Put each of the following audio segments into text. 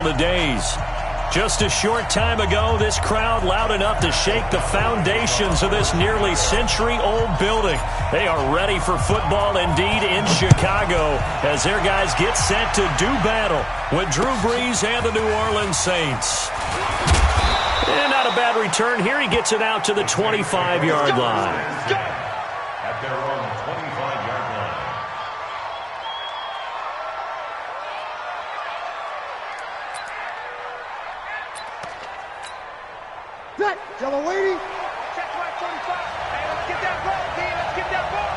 The days. Just a short time ago, this crowd loud enough to shake the foundations of this nearly century-old building. They are ready for football indeed in Chicago as their guys get set to do battle with Drew Brees and the New Orleans Saints. And not a bad return here. He gets it out to the 25-yard line. At their own 25-yard line. Set, yellow lady. Check right 25. Hey, let's get that ball, D. Let's get that ball.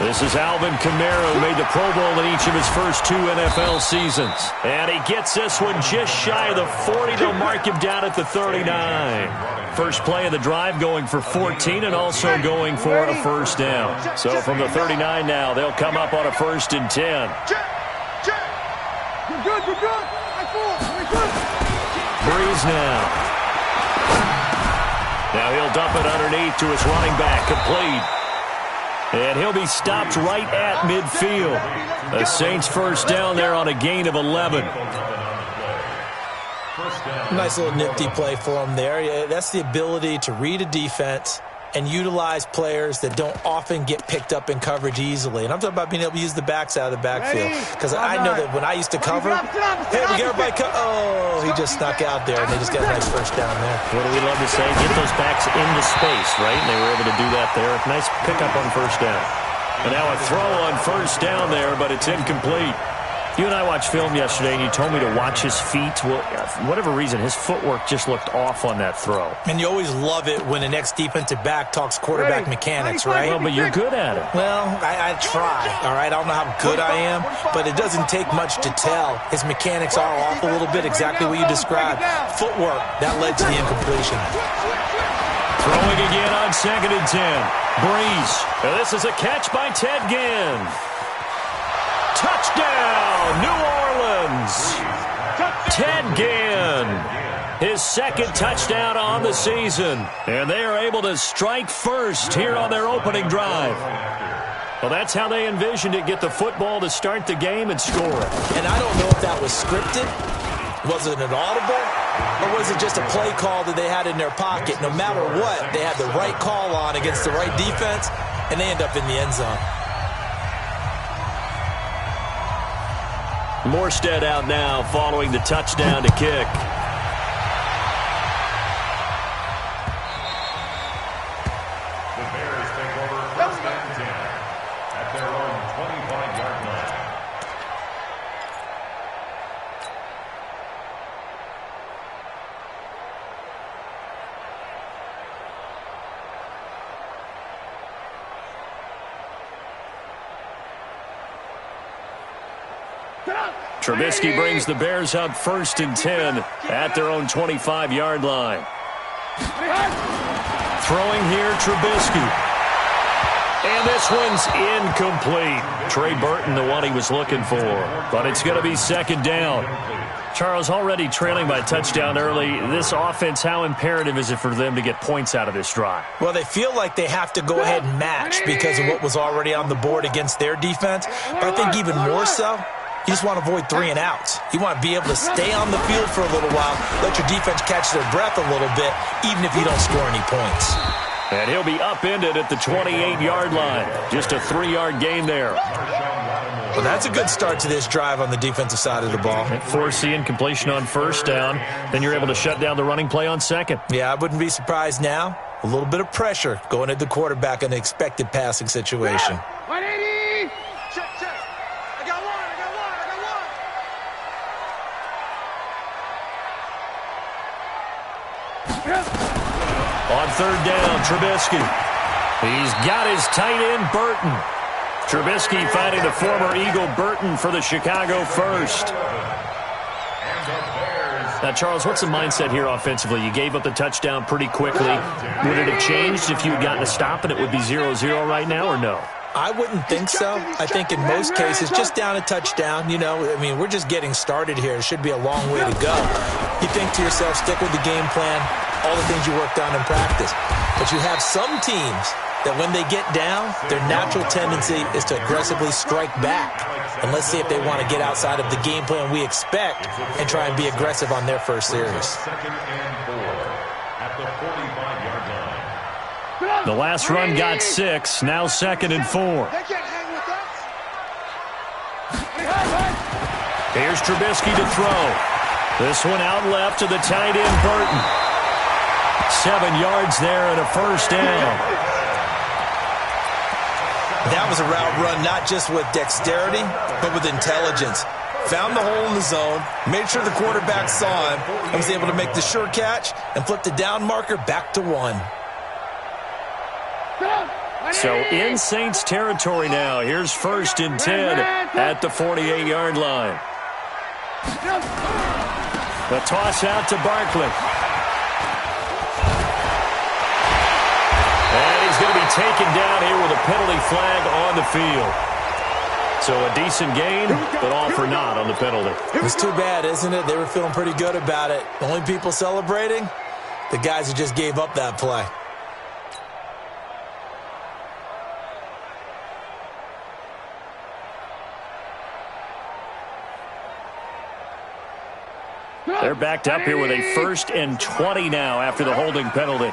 This is Alvin Kamara, who made the Pro Bowl in each of his first 2 NFL seasons. And he gets this one just shy of the 40. They'll mark him down at the 39. First play of the drive going for 14 and also going for a first down. So from the 39 now, they'll come up on a 1st and 10. You're good, you're good. Brees now. Now he'll dump it underneath to his running back, complete. And he'll be stopped right at midfield. The Saints first down there on a gain of 11. Nice little nifty play for him there. Yeah, that's the ability to read a defense and utilize players that don't often get picked up in coverage easily. And I'm talking about being able to use the backs out of the backfield. Because I know that when I used to cover, hey, we got everybody oh, he just snuck out there, and they just got a nice first down there. What do we love to say? Get those backs into space, right? And they were able to do that there. Nice pickup on first down. And now a throw on first down there, but it's incomplete. You and I watched film yesterday, and you told me to watch his feet. Well, for whatever reason, his footwork just looked off on that throw. And you always love it when the next defensive back talks quarterback mechanics, right? Well, but you're good at it. Well, I try, all right? I don't know how good I am, but it doesn't take much to tell. His mechanics are off a little bit, exactly what you described. Footwork, that led to the incompletion. Throwing again on 2nd and 10. Brees. Now this is a catch by Ted Ginn. Touchdown, New Orleans. Ted Ginn, his 2nd touchdown on the season. And they are able to strike first here on their opening drive. Well, that's how they envisioned it, get the football to start the game and score it. And I don't know if that was scripted. Was it an audible? Or was it just a play call that they had in their pocket? No matter what, they had the right call on against the right defense, and they end up in the end zone. Morstead out now following the touchdown to kick. The Bears take over 1st and 10 at their own 25-yard line. Trubisky brings the Bears up 1st and 10 at their own 25-yard line. Throwing here, Trubisky. And this one's incomplete. Trey Burton, the one he was looking for. But it's going to be 2nd down. Charles, already trailing by a touchdown early. This offense, how imperative is it for them to get points out of this drive? Well, they feel like they have to go ahead and match because of what was already on the board against their defense. But I think even more so, you just want to avoid 3 and outs. You want to be able to stay on the field for a little while, let your defense catch their breath a little bit, even if you don't score any points. And he'll be upended at the 28-yard line. Just a 3-yard gain there. Well, that's a good start to this drive on the defensive side of the ball. Force the incompletion on first down. Then you're able to shut down the running play on 2nd. Yeah, I wouldn't be surprised now. A little bit of pressure going at the quarterback in an expected passing situation. 180! Check. I got one. On 3rd down, Trubisky. He's got his tight end, Burton. Trubisky finding the former Eagle Burton for the Chicago first. Now, Charles, what's the mindset here offensively? You gave up the touchdown pretty quickly. Would it have changed if you had gotten a stop and it would be 0-0 right now, or no? I wouldn't think so. I think in most cases, just down a touchdown, you know, I mean, we're just getting started here. It should be a long way to go. You think to yourself, stick with the game plan, all the things you worked on in practice. But you have some teams that when they get down, their natural tendency is to aggressively strike back. And let's see if they want to get outside of the game plan we expect and try and be aggressive on their first series. Second and 4 at the 45-yard line. The last run got 6, now 2nd and 4. They can't hang with us. Here's Trubisky to throw. This one out left to the tight end, Burton. 7 yards there and a first down. That was a route run not just with dexterity, but with intelligence. Found the hole in the zone, made sure the quarterback saw him, and was able to make the sure catch and flip the down marker back to 1. So in Saints territory now. Here's 1st and 10 at the 48-yard line. The toss out to Barkley. And he's going to be taken down here with a penalty flag on the field. So a decent gain, but all for naught on the penalty. It's too bad, isn't it? They were feeling pretty good about it. The only people celebrating, the guys who just gave up that play. They're backed up here with a 1st and 20 now after the holding penalty.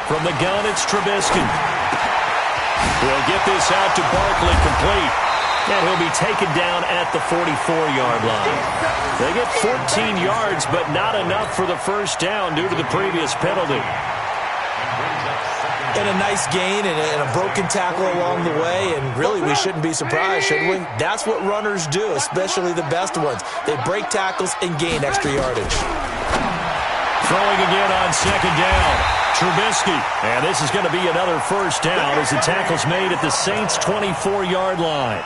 From the gun, it's Trubisky. He'll get this out to Barkley, complete. And he'll be taken down at the 44-yard line. They get 14 yards, but not enough for the first down due to the previous penalty. And a nice gain and a broken tackle along the way, and really we shouldn't be surprised, should we? That's what runners do, especially the best ones. They break tackles and gain extra yardage. Throwing again on 2nd down. Trubisky. And this is going to be another first down as the tackle's made at the Saints' 24-yard line.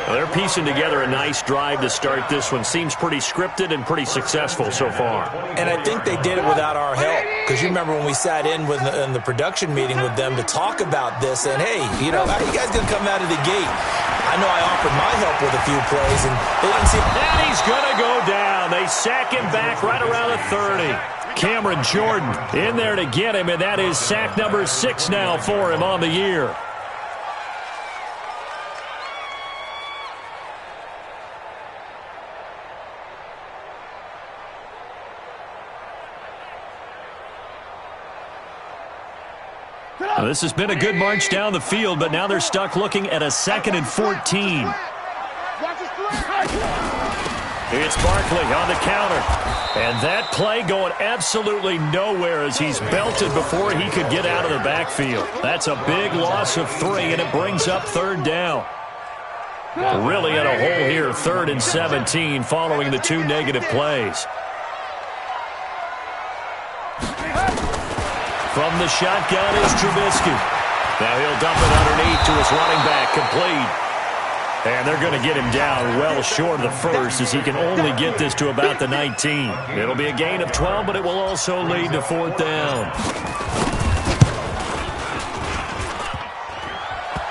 Well, they're piecing together a nice drive to start this one. Seems pretty scripted and pretty successful so far. And I think they did it without our help. Because you remember when we sat in the production meeting with them to talk about this, and hey, you know, how are you guys going to come out of the gate? I know I offered my help with a few plays, and they didn't see. And he's going to go down. They sack him back right around the 30. Cameron Jordan in there to get him, and that is sack number 6 now for him on the year. Now, this has been a good march down the field, but now they're stuck looking at a 2nd and 14. It's Barkley on the counter. And that play going absolutely nowhere as he's belted before he could get out of the backfield. That's a big loss of 3, and it brings up 3rd down. Really in a hole here, 3rd and 17 following the 2 negative plays. From the shotgun is Trubisky. Now he'll dump it underneath to his running back, complete. And they're going to get him down well short of the first as he can only get this to about the 19. It'll be a gain of 12, but it will also lead to 4th down.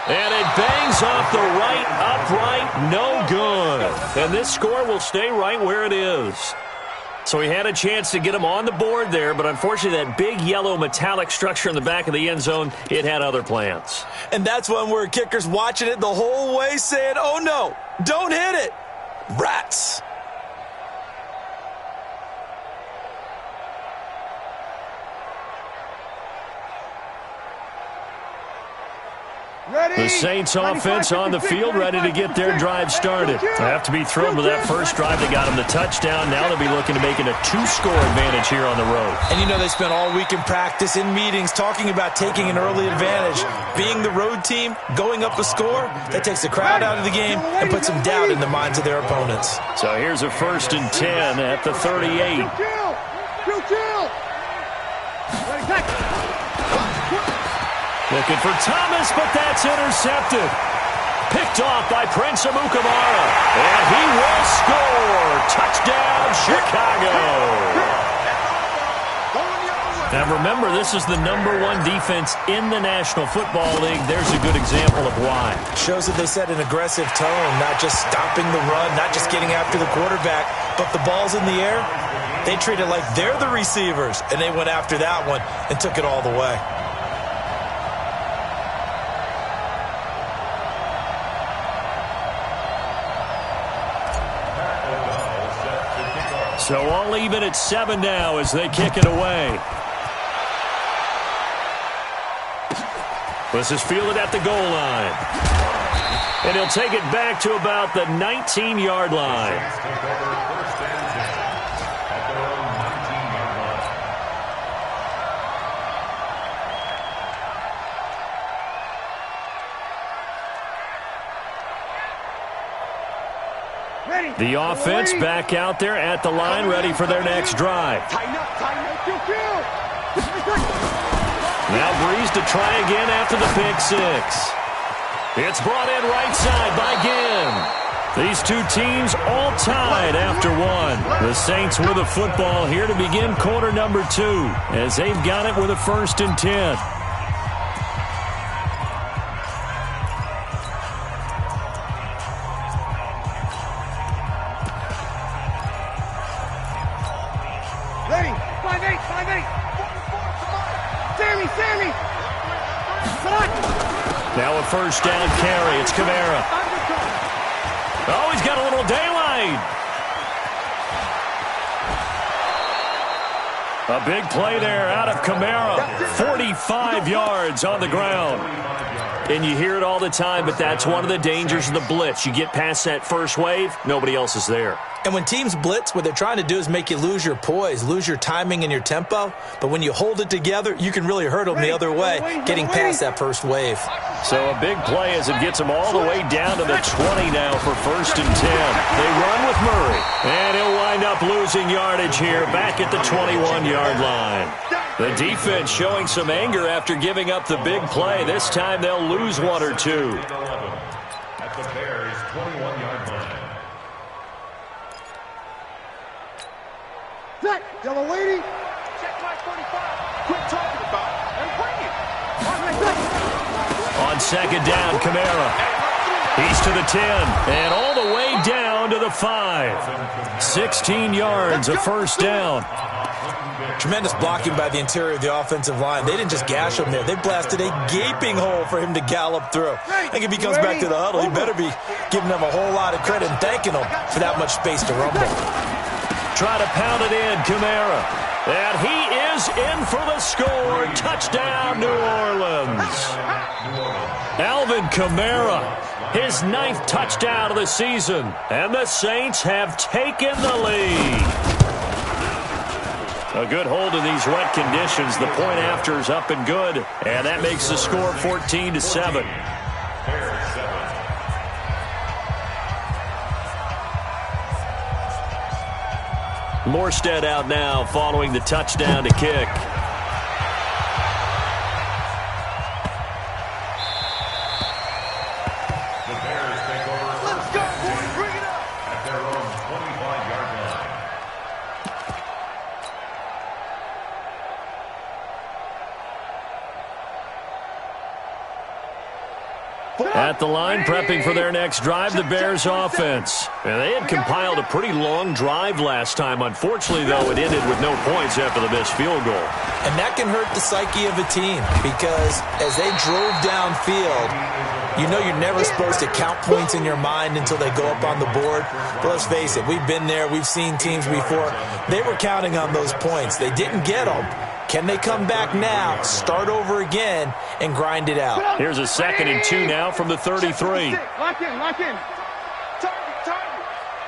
And it bangs off the right upright, no good. And this score will stay right where it is. So he had a chance to get him on the board there, but unfortunately that big yellow metallic structure in the back of the end zone, it had other plans. And that's when we're kickers watching it the whole way saying, oh no, don't hit it. Rats. The Saints offense on the field, ready to get their drive started. They have to be thrilled with that first drive that got them the touchdown. Now they'll be looking to make it a 2-score advantage here on the road. And you know they spent all week in practice, in meetings, talking about taking an early advantage. Being the road team, going up a score, that takes the crowd out of the game and puts some doubt in the minds of their opponents. So here's a 1st and 10 at the 38. Looking for Thomas, but that's intercepted. Picked off by Prince Amukamara. And he will score. Touchdown, Chicago. Now remember, this is the #1 defense in the National Football League. There's a good example of why. Shows that they set an aggressive tone, not just stopping the run, not just getting after the quarterback, but the ball's in the air, they treat it like they're the receivers, and they went after that one and took it all the way. So all even at 7 now as they kick it away. This is fielded at the goal line. And he'll take it back to about the 19-yard line. The offense back out there at the line, ready for their next drive. Tighten up, Now Breeze to try again after the pick six. It's brought in right side by Ginn. These two teams all tied after one. The Saints with the football here to begin quarter number 2 as they've got it with a 1st and 10. Now a 1st down carry. It's Kamara. Oh, he's got a little daylight. A big play there out of Kamara. 45 yards on the ground. And you hear it all the time, but that's one of the dangers of the blitz. You get past that first wave, nobody else is there. And when teams blitz, what they're trying to do is make you lose your poise, lose your timing and your tempo. But when you hold it together, you can really hurt them the other way, getting past that first wave. So a big play as it gets them all the way down to the 20 now for 1st and 10. They run with Murray. And he'll wind up losing yardage here back at the 21-yard line. The defense showing some anger after giving up the big play. This time they'll lose 1 or 2. At the Bears' 21-yard line. Set. Yellow lady. Check my 45. Quit talking about it and bring it. On 2nd down, Kamara. He's to the 10 and all the way down to the 5. 16 yards, a 1st down. Tremendous blocking by the interior of the offensive line. They didn't just gash him there. They blasted a gaping hole for him to gallop through. I think if he comes back to the huddle, he better be giving them a whole lot of credit and thanking them for that much space to rumble. Try to pound it in, Kamara. And he is in for the score. Touchdown, New Orleans. Alvin Kamara, his 9th touchdown of the season. And the Saints have taken the lead. A good hold in these wet conditions. The point after is up and good. And that makes the score 14-7. Morstead out now following the touchdown to kick. The Bears take over. Let's go, boys. Bring it up. At their own 25-yard line. At the line, prepping for their next drive, the Bears offense. And they had compiled a pretty long drive last time. Unfortunately, though, it ended with no points after the missed field goal. And that can hurt the psyche of a team because as they drove downfield, you know you're never supposed to count points in your mind until they go up on the board. But let's face it, we've been there. We've seen teams before. They were counting on those points. They didn't get them. Can they come back now, start over again, and grind it out? Here's a 2nd and 2 now from the 33. Lock in, lock in. Target.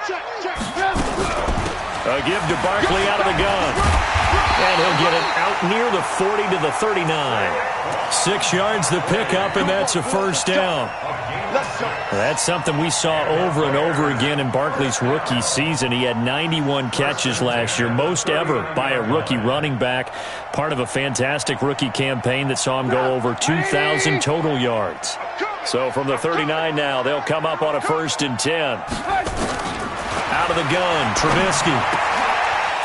Check. A give to Barkley out of the gun. And he'll get it out near the 40 to the 39. 6 yards the pickup, and that's a 1st down. That's something we saw over and over again in Barkley's rookie season. He had 91 catches last year, most ever by a rookie running back. Part of a fantastic rookie campaign that saw him go over 2,000 total yards. So from the 39 now, they'll come up on a 1st and 10. Out of the gun, Trubisky.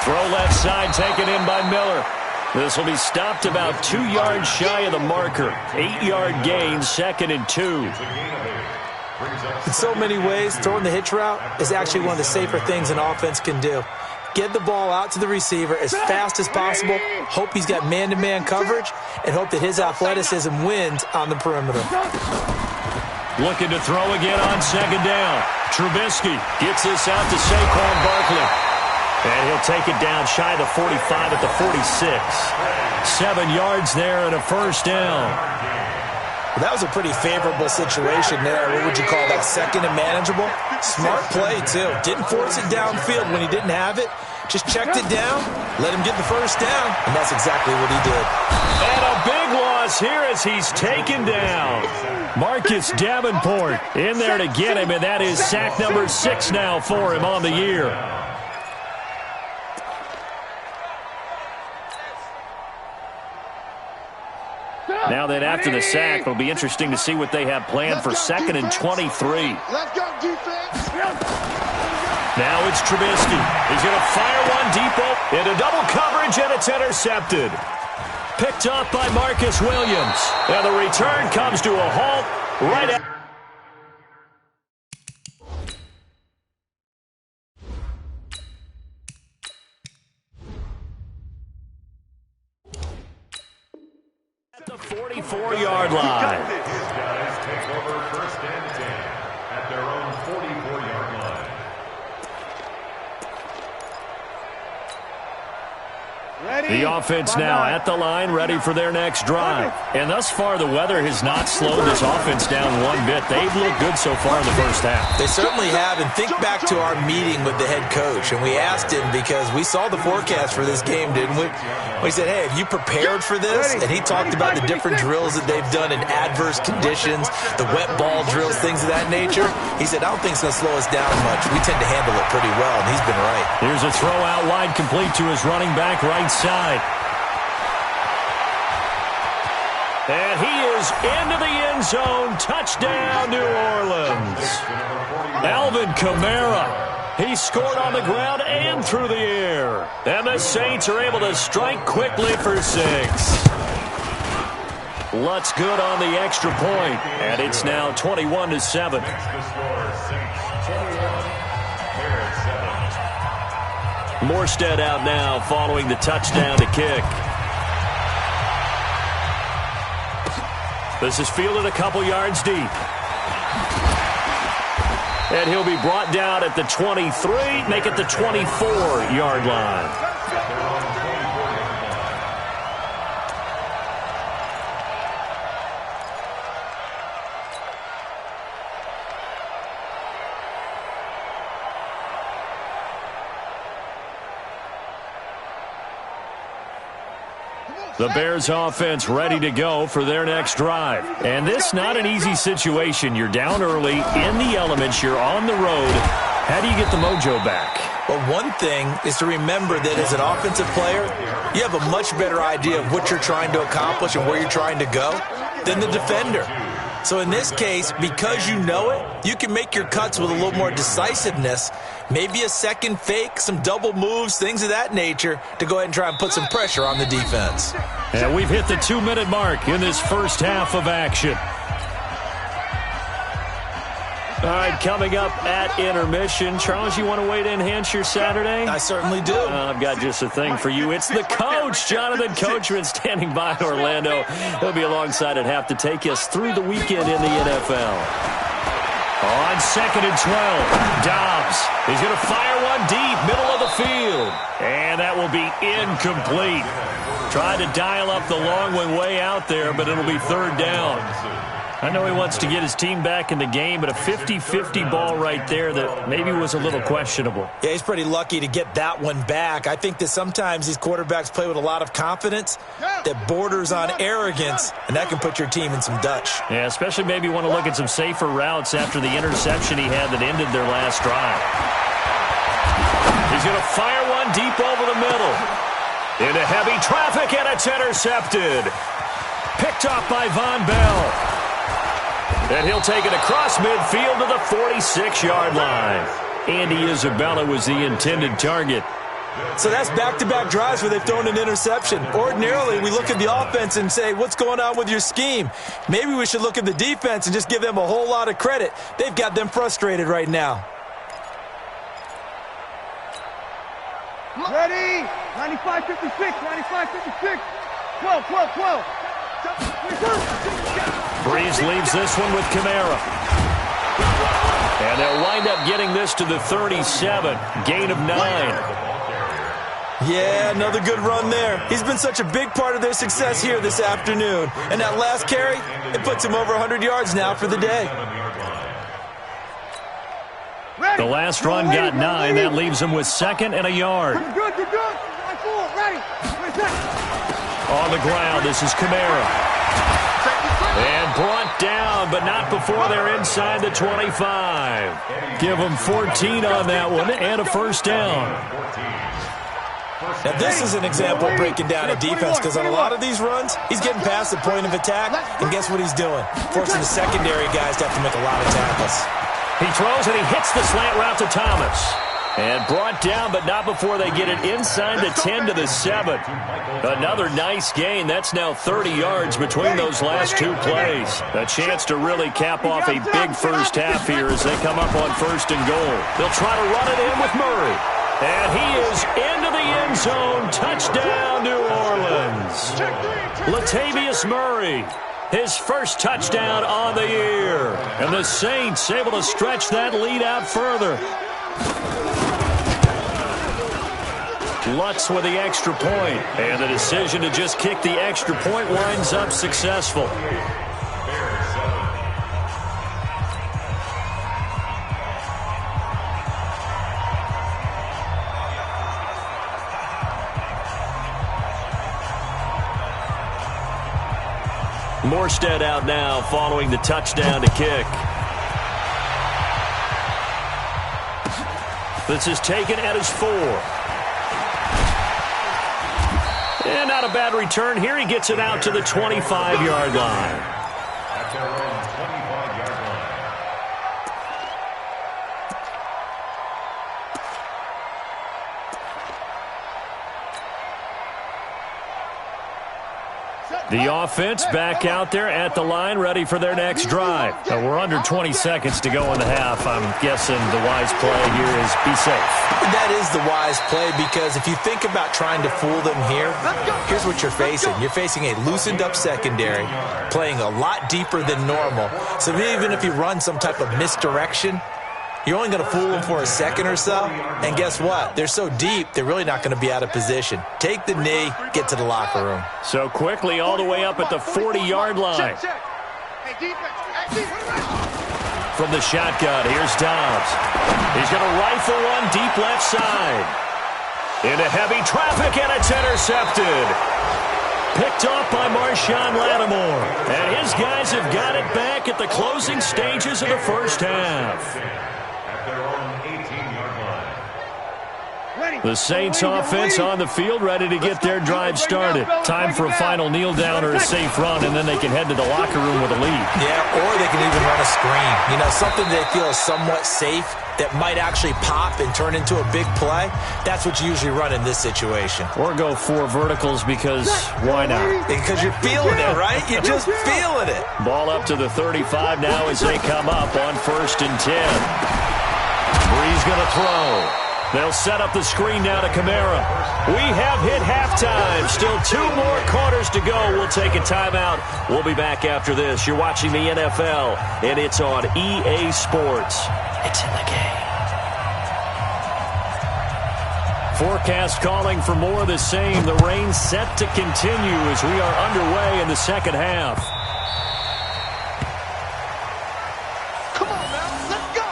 Throw left side, taken in by Miller. This will be stopped about 2 yards shy of the marker. 8-yard gain, 2nd and 2. In so many ways, throwing the hitch route is actually one of the safer things an offense can do. Get the ball out to the receiver as fast as possible, hope he's got man-to-man coverage, and hope that his athleticism wins on the perimeter. Looking to throw again on second down. Trubisky gets this out to Saquon Barkley. And he'll take it down shy of the 45 at the 46. 7 yards there and a first down. Well, that was a pretty favorable situation there. What would you call that? Second and manageable? Smart play, too. Didn't force it downfield when he didn't have it. Just checked it down, let him get the first down, and that's exactly what he did. And a big loss here as he's taken down. Marcus Davenport in there to get him, and that is sack number 6 now for him on the year. Now then, after the sack, it'll be interesting to see what they have planned for 2nd and 23. Let's go, defense. Now it's Trubisky. He's going to fire one deep into double coverage, and it's intercepted. Picked up by Marcus Williams. And the return comes to a halt right at the 44-yard line. These guys take over 1st and 10 at their own 44-yard line. The offense now at the line, ready for their next drive. And thus far, the weather has not slowed this offense down one bit. They've looked good so far in the first half. They certainly have, and think back to our meeting with the head coach, and we asked him because we saw the forecast for this game, didn't we? We said, hey, have you prepared for this? And he talked about the different drills that they've done in adverse conditions, the wet ball drills, things of that nature. He said, I don't think it's going to slow us down much. We tend to handle it pretty well, and he's been right. Here's a throw out wide, complete to his running back right side. And he is into the end zone. Touchdown, New Orleans. Alvin Kamara. He scored on the ground and through the air. And the Saints are able to strike quickly for 6. Lutz good on the extra point. And it's now 21-7. Morstead out now following the touchdown to kick. This is fielded a couple yards deep. And he'll be brought down at the 23, make it the 24-yard line. The Bears offense ready to go for their next drive. And this not an easy situation. You're down early, in the elements, you're on the road. How do you get the mojo back? Well, one thing is to remember that as an offensive player, you have a much better idea of what you're trying to accomplish and where you're trying to go than the defender. So in this case, because you know it, you can make your cuts with a little more decisiveness, maybe a second fake, some double moves, things of that nature, to go ahead and try and put some pressure on the defense. And we've hit the 2-minute mark in this first half of action. All right, coming up at intermission. Charles, you want to wait to enhance your Saturday? I certainly do. I've got just a thing for you. It's the coach, Jonathan Coachman, standing by in Orlando. He'll be alongside at half to take us through the weekend in the NFL. On 2nd and 12, Dobbs is going to fire one deep, middle of the field. And that will be incomplete. Tried to dial up the long one way out there, but it'll be 3rd down. I know he wants to get his team back in the game, but a 50-50 ball right there that maybe was a little questionable. Yeah, he's pretty lucky to get that one back. I think that sometimes these quarterbacks play with a lot of confidence that borders on arrogance, and that can put your team in some Dutch. Yeah, especially maybe want to look at some safer routes after the interception he had that ended their last drive. He's going to fire one deep over the middle. Into heavy traffic, and it's intercepted. Picked up by Von Bell. And he'll take it across midfield to the 46-yard line. Andy Isabella was the intended target. So that's back-to-back drives where they've thrown an interception. Ordinarily, we look at the offense and say, what's going on with your scheme? Maybe we should look at the defense and just give them a whole lot of credit. They've got them frustrated right now. Ready? 95-56, 95-56. 12, 12, 12. Breeze leaves this one with Kamara. And they'll wind up getting this to the 37. Gain of 9. Yeah, another good run there. He's been such a big part of their success here this afternoon. And that last carry, it puts him over 100 yards now for the day. The last run got 9. That leaves him with 2nd and a yard. You're good, you're good. Ready. On the ground, this is Kamara. And brought down, but not before they're inside the 25. Give them 14 on that one and a first down. Now, this is an example of breaking down a defense because on a lot of these runs, he's getting past the point of attack, and guess what he's doing? Forcing the secondary guys to have to make a lot of tackles. He throws and he hits the slant route to Thomas. And brought down, but not before they get it inside the 10 to the 7. Another nice gain. That's now 30 yards between those last two plays. A chance to really cap off a big first half here as they come up on 1st and goal. They'll try to run it in with Murray. And he is into the end zone. Touchdown, New Orleans. Latavius Murray, his first touchdown on the year. And the Saints able to stretch that lead out further. Lutz with the extra point. And the decision to just kick the extra point winds up successful. Morstead out now following the touchdown to kick. This is taken at his 4. And not a bad return here. He gets it out to the 25-yard line. At their own 25-yard line. The offense back out there at the line, ready for their next drive. We're under 20 seconds to go in the half. I'm guessing the wise play here is be safe. That is the wise play because if you think about trying to fool them here, here's what you're facing. You're facing a loosened up secondary, playing a lot deeper than normal. So even if you run some type of misdirection, you're only going to fool them for a second or so. And guess what? They're so deep, they're really not going to be out of position. Take the knee, get to the locker room. So quickly all the way up at the 40-yard line. From the shotgun, here's Dobbs. He's going to rifle one deep left side. Into heavy traffic, and it's intercepted. Picked off by Marshawn Lattimore. And his guys have got it back at the closing stages of the first half. At their own 18-yard line. The Saints offense on the field, ready to get their drive started. Time for a final kneel down or a safe run, and then they can head to the locker room with a lead. Yeah, or they can even run a screen. You know, something they feel is somewhat safe that might actually pop and turn into a big play. That's what you usually run in this situation. Or go 4 verticals because why not? Because you're feeling it, right? You're just feeling it. Ball up to the 35 now as they come up on 1st and 10. Breeze going to throw. They'll set up the screen now to Kamara. We have hit halftime. Still 2 more quarters to go. We'll take a timeout. We'll be back after this. You're watching the NFL, and it's on EA Sports. It's in the game. Forecast calling for more of the same. The rain set to continue as we are underway in the second half. Come on now, let's go.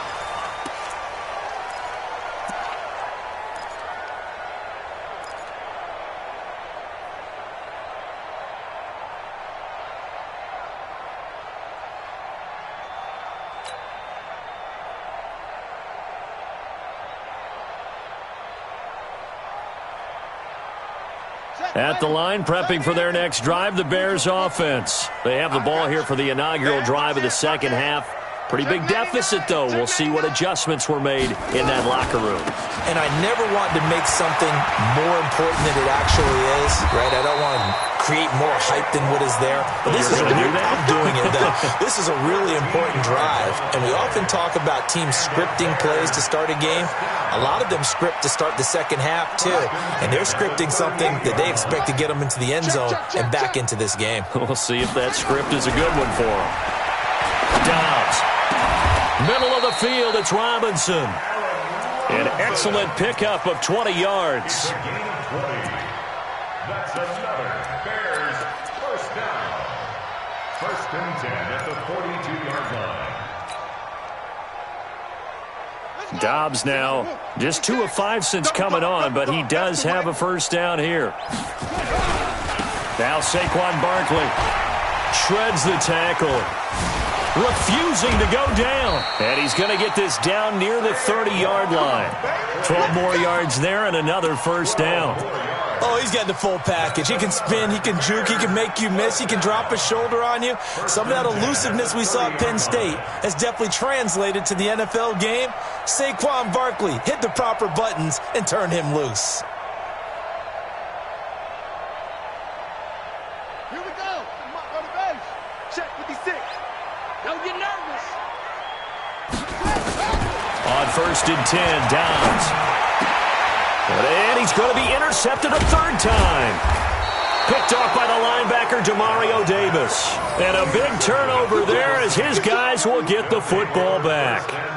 At the line, prepping for their next drive, the Bears offense. They have the ball here for the inaugural drive of the second half. Pretty big deficit, though. We'll see what adjustments were made in that locker room. and I never want to make something more important than it actually is, right? I don't want to create more hype than what is there. But this is I'm doing it, though. This is a really important drive, and we often talk about teams scripting plays to start a game. A lot of them script to start the second half, too, and they're scripting something that they expect to get them into the end zone and back into this game. We'll see if that script is a good one for them. Dobbs. Middle of the field, it's Robinson. An excellent pickup of 20 yards. That's another Bears first down. First and 10 at the 42-yard line. Dobbs now just 2 of 5 since coming on, but he does have a first down here. Now Saquon Barkley shreds the tackle. Refusing to go down. And he's going to get this down near the 30-yard line. 12 more yards there and another first down. Oh, he's got the full package. He can spin, he can juke, he can make you miss, he can drop his shoulder on you. Some of that elusiveness we saw at Penn State has definitely translated to the NFL game. Saquon Barkley hit the proper buttons and turn him loose. Here we go. Go to base. Check 56. Don't get nervous. On first and 10, Downs. And he's going to be intercepted a third time. Picked off by the linebacker, Demario Davis. And a big turnover there as his guys will get the football back.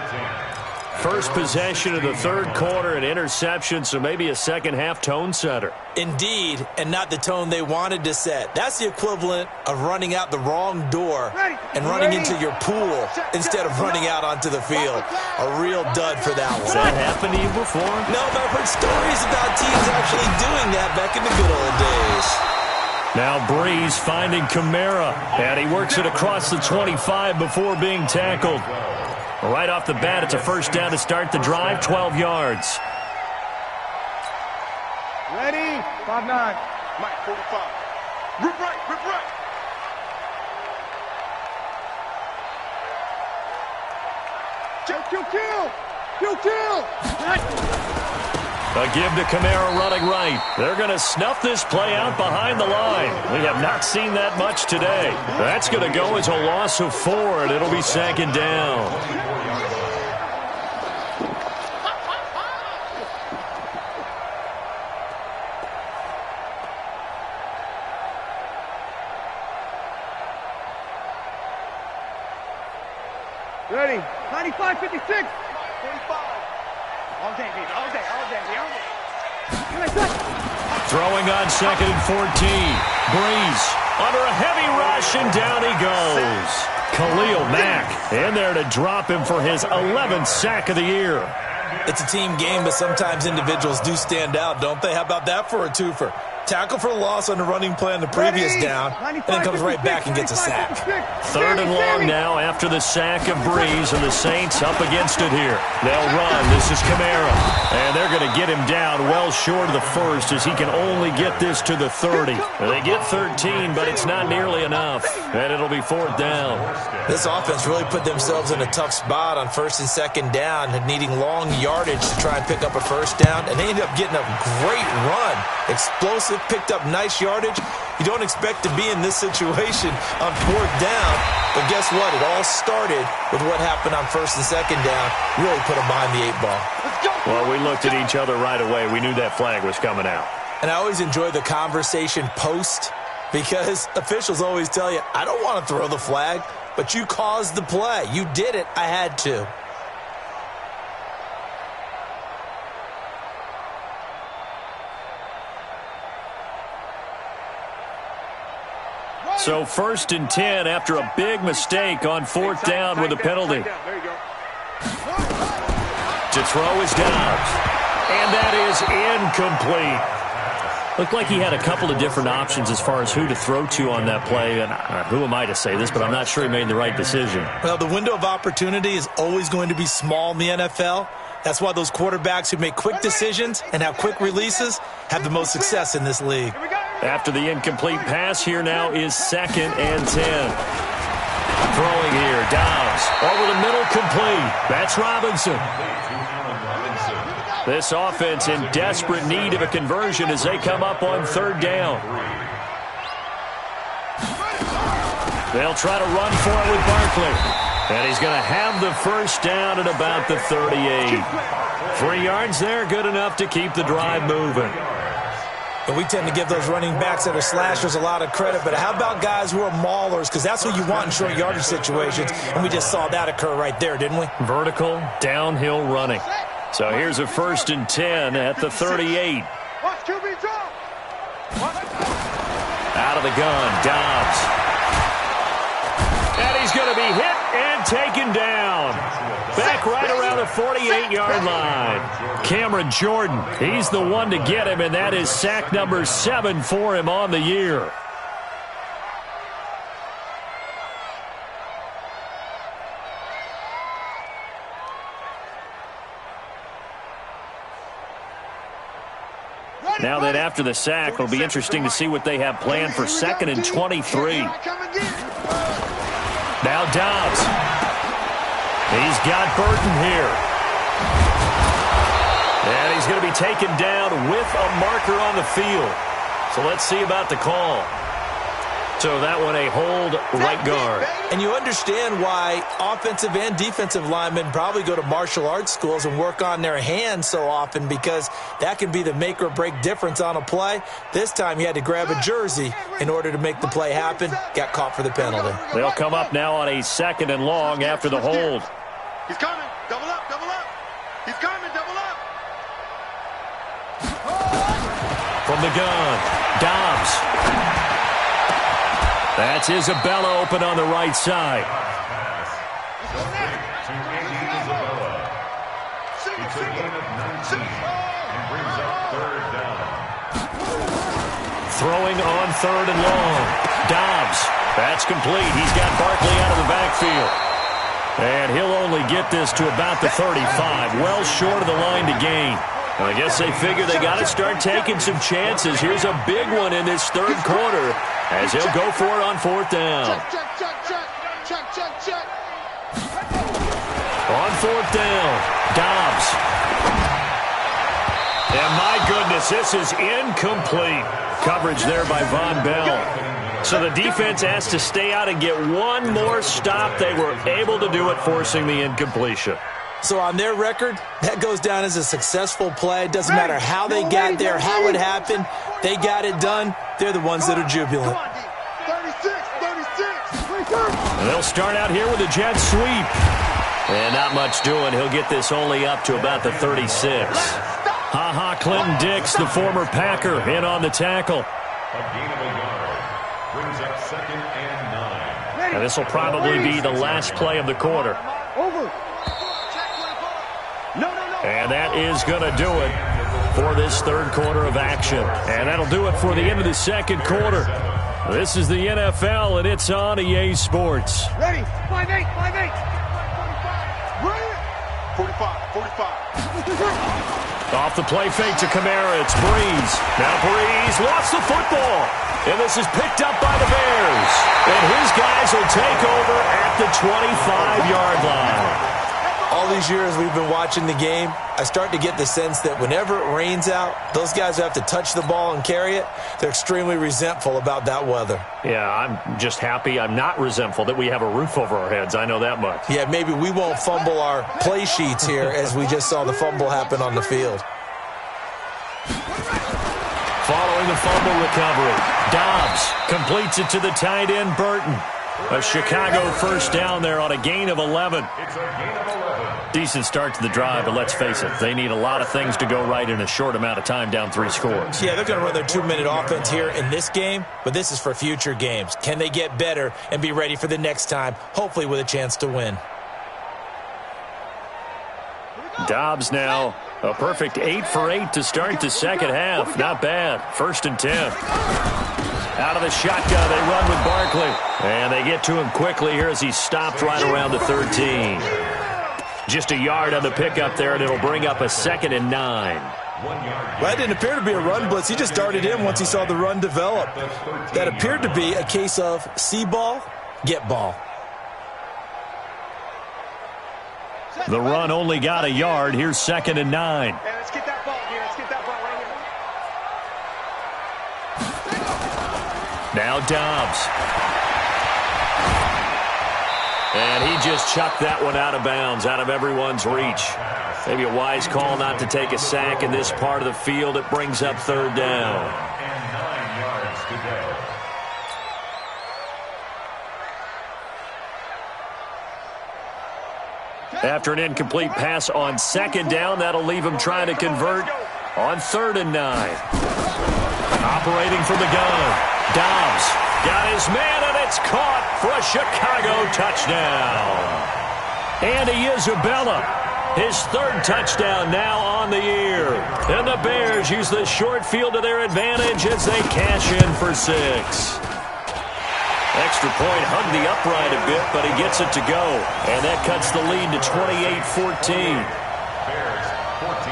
First possession of the third quarter, an interception, so maybe a second-half tone setter. Indeed, and not the tone they wanted to set. That's the equivalent of running out the wrong door and running into your pool instead of running out onto the field. A real dud for that one. Has that happened to you before? No, but I've heard stories about teams actually doing that back in the good old days. Now Breeze finding Kamara, and he works it across the 25 before being tackled. Right off the bat, it's a first down to start the drive, 12 yards. Ready? 5-9. Mike, 45. Rip right, rip right. Kill. A give to Kamara running right. They're going to snuff this play out behind the line. We have not seen that much today. That's going to go as a loss of 4, and it'll be second down. Ready? 95, 56. 45. All day, baby. All day. Throwing on second and 14. Breeze under a heavy rush, and down he goes. Khalil Mack in there to drop him for his 11th sack of the year. It's a team game, but sometimes individuals do stand out, don't they? How about that for a twofer? Tackle for loss on the running play on the previous down, and then comes right back and gets a sack. Third and long now after the sack of Breeze, and the Saints up against it here. They'll run. This is Kamara, and they're going to get him down well short of the first as he can only get this to the 30. They get 13, but it's not nearly enough, and it'll be fourth down. This offense really put themselves in a tough spot on first and second down, and needing long yardage to try and pick up a first down, and they ended up getting a great run. Explosive, picked up nice yardage. You don't expect to be in this situation on fourth down, but guess what? It all started with what happened on first and second down. Really put them behind the 8 ball. Well, we looked at each other right away. We knew that flag was coming out. And I always enjoy the conversation post, because officials always tell you, I don't want to throw the flag, but you caused the play. You did it. I had to. So first and 10 after a big mistake on fourth down with a penalty. There you go. To throw is Dobbs. And that is incomplete. Looked like he had a couple of different options as far as who to throw to on that play. And who am I to say this, but I'm not sure he made the right decision. Well, the window of opportunity is always going to be small in the NFL. That's why those quarterbacks who make quick decisions and have quick releases have the most success in this league. After the incomplete pass, here now is second and 10. Throwing here, Dobbs. Over the middle, complete. That's Robinson. This offense in desperate need of a conversion as they come up on third down. They'll try to run for it with Barkley. And he's going to have the first down at about the 38. 3 yards there, good enough to keep the drive moving. And we tend to give those running backs that are slashers a lot of credit, but how about guys who are maulers? Because that's what you want in short yardage situations, and we just saw that occur right there, didn't we? Vertical, downhill running. So here's a 1st and 10 at the 38. Out of the gun, Dobbs. And he's going to be hit and taken down. Back right around the 48-yard line. Cameron Jordan, he's the one to get him, and that is sack number 7 for him on the year. Now that after the sack, it'll be interesting to see what they have planned for 2nd and 23. Now Dobbs. He's got Burton here. And he's going to be taken down with a marker on the field. So let's see about the call. So that one a hold right guard. And you understand why offensive and defensive linemen probably go to martial arts schools and work on their hands so often, because that can be the make or break difference on a play. This time he had to grab a jersey in order to make the play happen. Got caught for the penalty. They'll come up now on a 2nd and long after the hold. He's coming. Double up, double up. He's coming, double up. From the gun, Dobbs. That's Isabella open on the right side. Throwing on 3rd and long. Dobbs. That's complete. He's got Barkley out of the backfield. And he'll only get this to about the 35. Well short of the line to gain. I guess they figure they got to start taking some chances. Here's a big one in this 3rd quarter as he'll go for it on 4th down. On 4th down, Dobbs. And my goodness, this is incomplete. Coverage there by Von Bell. So the defense has to stay out and get one more stop. They were able to do it, forcing the incompletion. So on their record, that goes down as a successful play. It doesn't matter how they got there, how it happened. They got it done. They're the ones that are jubilant. 36. And they'll start out here with a jet sweep. And not much doing. He'll get this only up to about the 36. Ha-ha, Clinton Dix, the former Packer, in on the tackle. A gain of a yard. Brings up 2nd and 9. And this will probably be the last play of the quarter. Over. And that is going to do it for this 3rd quarter of action. And that'll do it for the end of the 2nd quarter. This is the NFL, and it's on EA Sports. Ready? 5-8, 5-8. 45. Off the play fake to Kamara, it's Breeze. Now Breeze lost the football. And this is picked up by the Bears. And his guys will take over at the 25-yard line. All these years we've been watching the game, I start to get the sense that whenever it rains out, those guys who have to touch the ball and carry it, they're extremely resentful about that weather. Yeah, I'm just happy I'm not resentful that we have a roof over our heads. I know that much. Yeah, maybe we won't fumble our play sheets here as we just saw the fumble happen on the field. Following the fumble recovery, Dobbs completes it to the tight end, Burton. A Chicago first down there on a gain of 11. It's a gain of 11. Decent start to the drive, but let's face it, they need a lot of things to go right in a short amount of time, down 3 scores. Yeah, they're going to run their 2-minute offense here in this game, but this is for future games. Can they get better and be ready for the next time, hopefully with a chance to win? Dobbs now a perfect 8 for 8 to start the 2nd half. Not bad. 1st and 10. Out of the shotgun, they run with Barkley. And they get to him quickly here as he's stopped right around the 13. Just a yard on the pickup there, and it'll bring up a 2nd and 9. Well, that didn't appear to be a run blitz. He just darted in once he saw the run develop. That appeared to be a case of see ball, get ball. The run only got a yard. Here's 2nd and 9. Hey, let's get that ball here. Let's get that ball right here. Now Dobbs. And he just chucked that one out of bounds, out of everyone's reach. Maybe a wise call not to take a sack in this part of the field. It brings up 3rd down. And 9 yards to go. After an incomplete pass on 2nd down, that'll leave him trying to convert on 3rd and 9. Operating from the gun. Dobbs got his man, and it's caught for a Chicago touchdown. Andy Isabella, his 3rd touchdown now on the year. And the Bears use the short field to their advantage as they cash in for 6. Extra point hugged the upright a bit, but he gets it to go. And that cuts the lead to 28-14. Bears 14.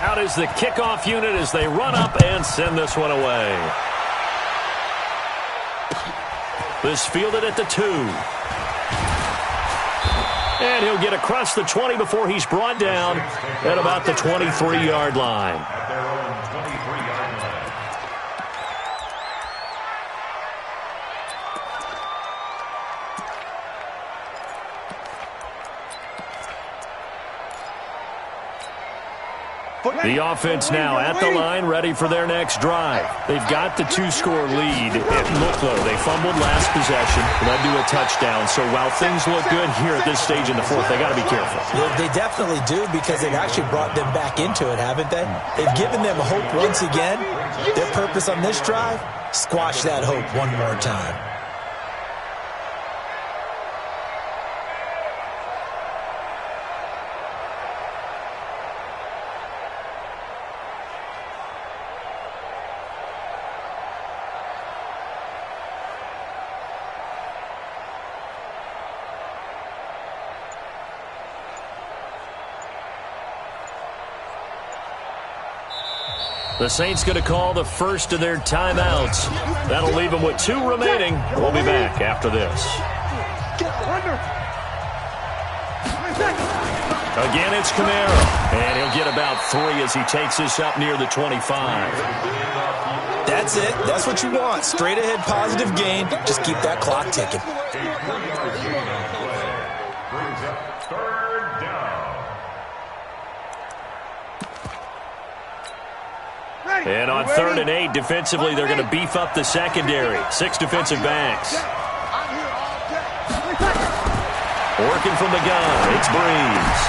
Out is the kickoff unit as they run up and send this one away. This fielded at the 2. And he'll get across the 20 before he's brought down at about the 23-yard line. At their own 23-yard line. The offense now at the line, ready for their next drive. They've got the 2-score lead. It looked though they fumbled last possession, led to a touchdown. So while things look good here at this stage in the 4th, they got to be careful. Well, they definitely do, because they've actually brought them back into it, haven't they? They've given them hope once again. Their purpose on this drive, squash that hope one more time. The Saints going to call the first of their timeouts. That'll leave them with 2 remaining. We'll be back after this. Again, it's Kamara. And he'll get about 3 as he takes this up near the 25. That's it. That's what you want. Straight ahead positive gain. Just keep that clock ticking. Brings up 3rd down. And on 3rd and 8, defensively, they're going to beef up the secondary. 6 defensive backs. Working from the gun, it's Breeze.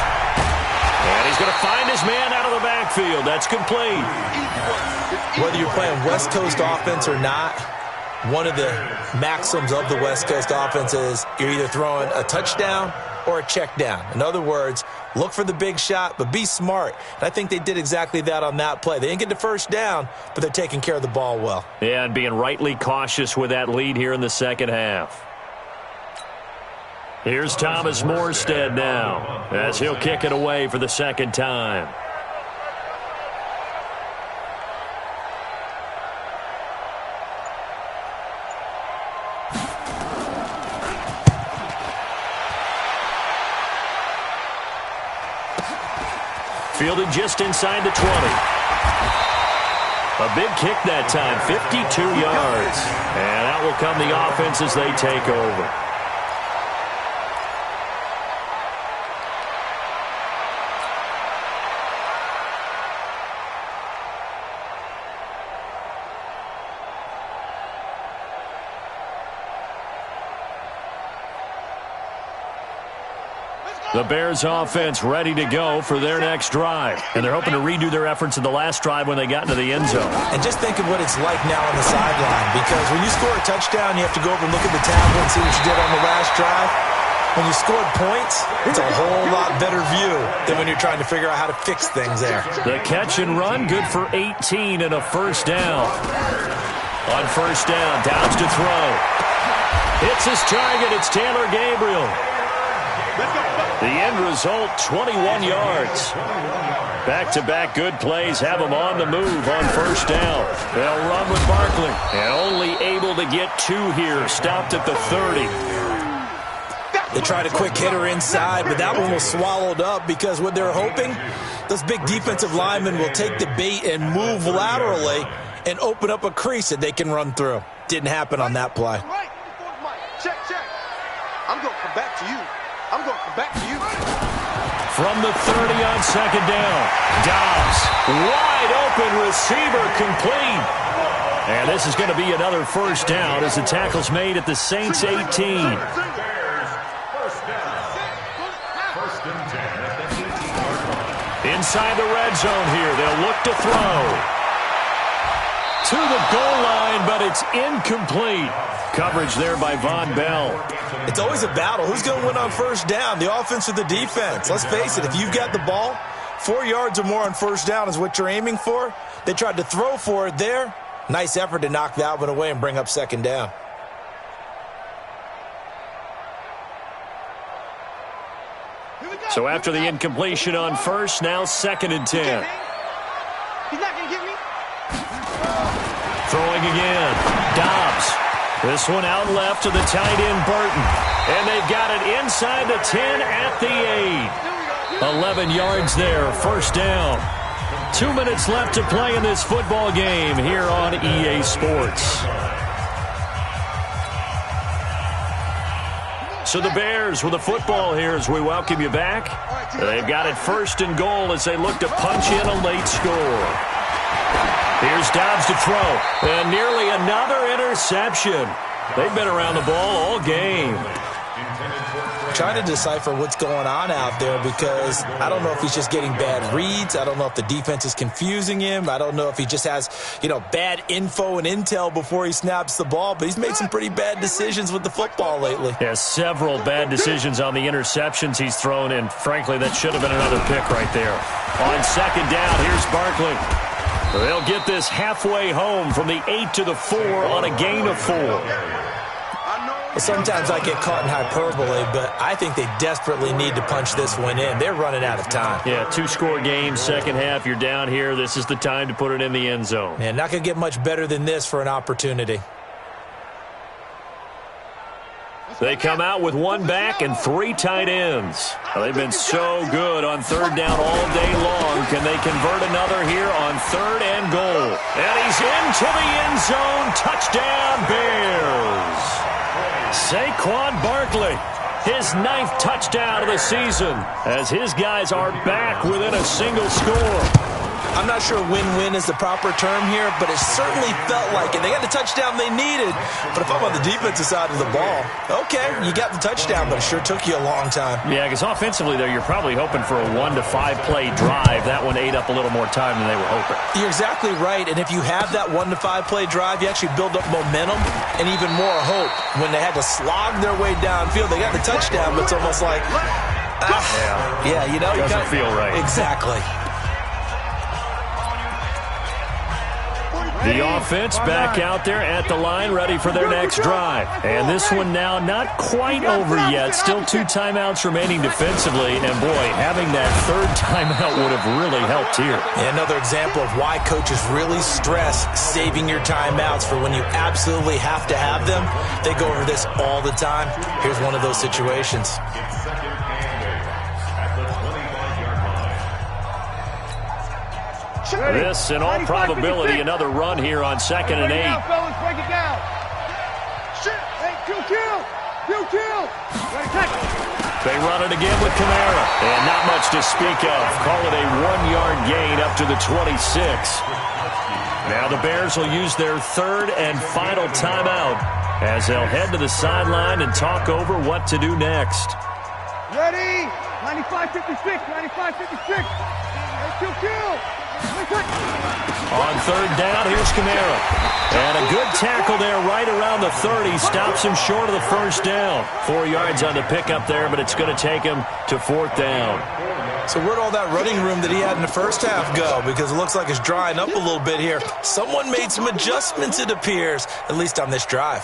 And he's going to find his man out of the backfield. That's complete. Whether you're playing West Coast offense or not, one of the maxims of the West Coast offense is you're either throwing a touchdown or a check down. In other words, look for the big shot, but be smart. And I think they did exactly that on that play. They didn't get the first down, but they're taking care of the ball well. Yeah, and being rightly cautious with that lead here in the second half. Here's Thomas Morstead now as he'll kick it away for the 2nd time. Fielded just inside the 20. A big kick that time, 52 yards. And out will come the offense as they take over. The Bears offense ready to go for their next drive. And they're hoping to redo their efforts in the last drive when they got into the end zone. And just think of what it's like now on the sideline, because when you score a touchdown, you have to go over and look at the tablet and see what you did on the last drive. When you scored points, it's a whole lot better view than when you're trying to figure out how to fix things there. The catch and run, good for 18 and a first down. On first down, Dobbs to throw. Hits his target. It's Taylor Gabriel. The end result, 21 yards. Back-to-back good plays have them on the move on first down. They'll run with Barkley. And only able to get 2 here. Stopped at the 30. They tried a quick hitter inside, but that one was swallowed up because what they're hoping, those big defensive linemen will take the bait and move laterally and open up a crease that they can run through. Didn't happen on that play. Check. I'm going to come back to you. From the 30 on second down. Dobbs, wide open receiver, complete. And this is going to be another first down as the tackle's made at the Saints 18. Inside the red zone here. They'll look to throw. To the goal line, but it's incomplete. Coverage there by Von Bell. It's always a battle. Who's going to win on first down, the offense or the defense? Let's face it, if you've got the ball, 4 yards or more on first down is what you're aiming for. They tried to throw for it there. Nice effort to knock that one away and bring up second down. So after the incompletion on first, now second and 10. He's not going to get me. Throwing again. Dobbs. This one out left to the tight end, Burton. And they've got it inside the 10 at the 8. 11 yards there, first down. 2 minutes left to play in this football game here on EA Sports. So the Bears with the football here as we welcome you back. They've got it first and goal as they look to punch in a late score. Here's Dobbs to throw. And nearly another interception. They've been around the ball all game. Trying to decipher what's going on out there because I don't know if he's just getting bad reads. I don't know if the defense is confusing him. I don't know if he just has, bad info and intel before he snaps the ball. But he's made some pretty bad decisions with the football lately. Yeah, several bad decisions on the interceptions he's thrown. And frankly, that should have been another pick right there. On second down, here's Barkley. They'll get this halfway home from the 8 to the 4 on a gain of 4. Sometimes I get caught in hyperbole, but I think they desperately need to punch this one in. They're running out of time. Yeah, 2-score game, second half, you're down here. This is the time to put it in the end zone. Man, not going to get much better than this for an opportunity. They come out with 1 back and 3 tight ends. They've been so good on third down all day long. Can they convert another here on third and goal? And he's into the end zone. Touchdown, Bears. Saquon Barkley, his 9th touchdown of the season, as his guys are back within a single score. I'm not sure win-win is the proper term here, but it certainly felt like it. They got the touchdown they needed, but if I'm on the defensive side of the ball, okay, you got the touchdown, but it sure took you a long time. Yeah, because offensively, though, you're probably hoping for a 1 to 5 play drive. That one ate up a little more time than they were hoping. You're exactly right, and if you have that 1 to 5 play drive, you actually build up momentum and even more hope. When they had to slog their way downfield, they got the touchdown, but it's almost like, doesn't feel right. Exactly. The offense back out there at the line, ready for their next drive. And this one now not quite over yet. Still 2 timeouts remaining defensively. And, boy, having that 3rd timeout would have really helped here. Yeah, another example of why coaches really stress saving your timeouts for when you absolutely have to have them. They go over this all the time. Here's one of those situations. This, in all probability, another run here on second and 8. Break it down, fellas, break it down. Shit, hey, kill. They run it again with Kamara. And not much to speak of. Call it a 1-yard gain up to the 26. Now the Bears will use their 3rd and final timeout as they'll head to the sideline and talk over what to do next. Ready? 95-56, 95-56. Hey, kill. On third down, here's Kamara. And a good tackle there right around the 30. Stops him short of the first down. 4 yards on the pickup there, but it's going to take him to 4th down. So where'd all that running room that he had in the first half go? Because it looks like it's drying up a little bit here. Someone made some adjustments, it appears, at least on this drive.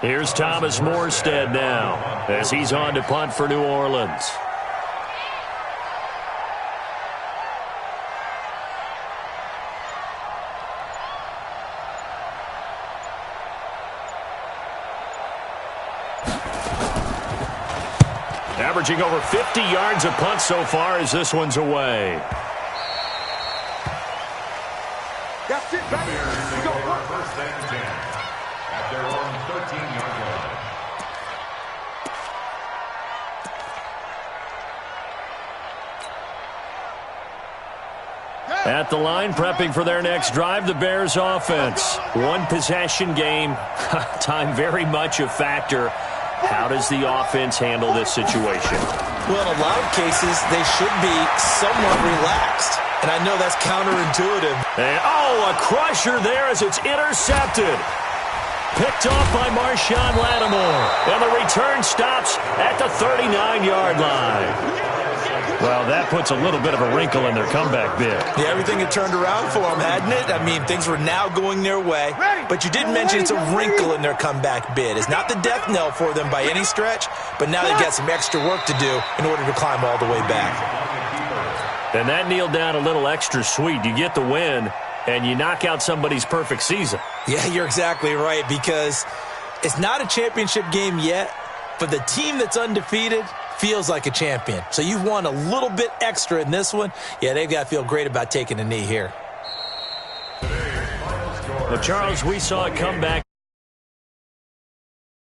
Here's Thomas Morstead now as he's on to punt for New Orleans. Averaging over 50 yards a punt so far as this one's away. That's it, baby. We go First and 10 at their own 13-yard line. At the line, prepping for their next drive, the Bears offense. One possession game, time very much a factor. How does the offense handle this situation? Well, in a lot of cases, they should be somewhat relaxed. And I know that's counterintuitive. And, a crusher there as it's intercepted. Picked off by Marshawn Lattimore. And the return stops at the 39-yard line. Well, that puts a little bit of a wrinkle in their comeback bid. Yeah, everything had turned around for them, hadn't it? I mean, things were now going their way. But you did mention it's a wrinkle in their comeback bid. It's not the death knell for them by any stretch, but now they've got some extra work to do in order to climb all the way back. And that kneeled down a little extra sweet. You get the win, and you knock out somebody's perfect season. Yeah, you're exactly right, because it's not a championship game yet, but the team that's undefeated feels like a champion. So you've won a little bit extra in this one. Yeah, they've got to feel great about taking a knee here. Well, Charles, we saw a comeback.